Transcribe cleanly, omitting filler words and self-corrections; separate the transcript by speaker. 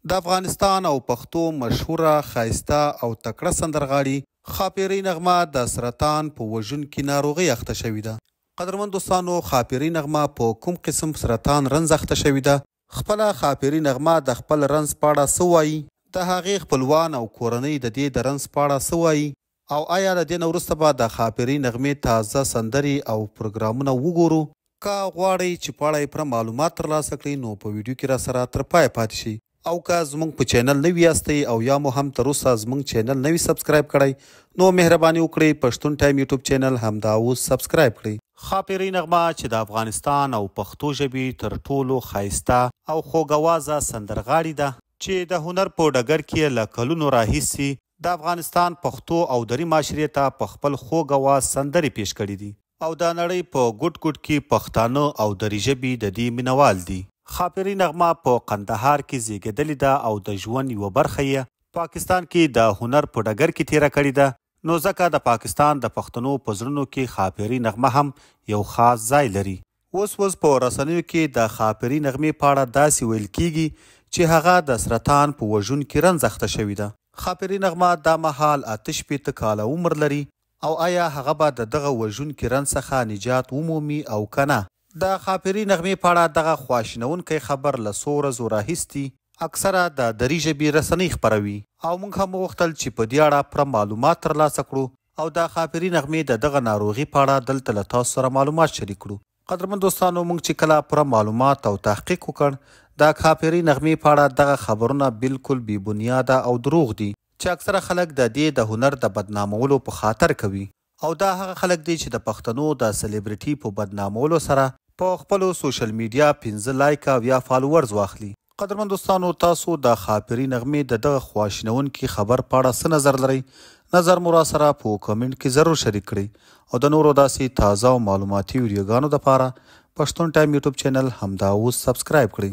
Speaker 1: د افغانستان او پښتو مشهوره ښایسته او تکړه سندرغاړي خاپیرۍ نغمه د سرطان په وژونکې ناروغۍ اخته شوې ده. قدرمن دوستانو، خاپیرۍ نغمه په کوم قسم سرطان رنځ اخته شوې ده؟ خپله خاپیرۍ نغمه د خپل رنځ په اړه څه وایي؟ د هغې خپلوان او کورنۍ د دې د رنځ په اړه څه وایي؟ او آیا د دې نه وروسته به د خاپیرۍ نغمې تازه سندرې او پروګرامونه وګورو؟ که غواړئ چې په اړه یې پوره معلومات ترلاسه کړئ نو په ویډیو کې راسره تر پایه پاتې شئ. او که زموږ په چینل نوي یاستئ او یا مو هم تر اوسه زموږ چینل نوي سبسکرایب کړی نو مهرباني وکړئ پښتون ټایم یوټیوب چینل همدا اوس سبسکرایب کړئ. خاپیرۍ نغمه چې د افغانستان او پښتو ژبې تر ټولو ښایسته او خوږوازه سندرغاړې ده چې د هنر په ډګر کې له کلونو راهیسې د افغانستان پښتو او دري معاشرې ته په خپل خوږ اواز سندرې پیش کړي دي او د نړۍ په ګوټ ګوټ کې پښتانه او دري ژبې د دې مینوال دي. خاپیرۍ نغمه په قندهار کې زیږېدلې ده او د ژوند یوه برخه یې پاکستان کې د هنر په ډګر کې تیره کړې ده، نو ځکه د پاکستان د پښتنو په زړونو کې خاپیرۍ نغمه هم یو خاص ځای لري. اوس په رسنیو کې د خاپیرۍ نغمې په اړه داسې ویل کیږي چې هغه د سرطان په وژونکي رنځ اخته شوې ده. خاپیرۍ نغمه دا مهال شپېته کاله عمر لري او آیا هغه به د دغه وژونکي رنځ څخه نجات ومومي او که نه؟ د خاپیرۍ نغمې په اړه دغه خواشینونکی خبر له څو ورځو راهیسې اکثره د دري ژبې رسنۍ خپروي او موږ هم وغوښتل چې په دې اړه پوره معلومات ترلاسه کړو او د خاپیرۍ نغمې د دغه ناروغي په اړه دلته له تاسو سره معلومات شریک کړو. قدرمن دوستانو، موږ چې کله پوره معلومات او تحقیق وکړ د خاپیرۍ نغمې په اړه دغه خبرونه بالکل بې بنیاده او دروغ دي چې اکثره خلک د دې د هنر د بدنامولو په خاطر کوي او دا هغه خلک دي چې د پښتنو د سلیبریټي په بدنامولو سره په خپلو سوشل میډیا 15 لایک او یا فالوورز واخلي. قدرمن دوستانو، تاسو د خاپیرۍ نغمې د دغه خواشینونکي خبر په اړه څه نظر لرئ؟ نظر مو راسره په کمنټ کې ضرور شریک کړئ او د نورو داسې تازه او معلوماتي ویډیوګانو دپاره پښتون ټایم یوټیوب چینل همدا اوس سبسکرایب کړئ.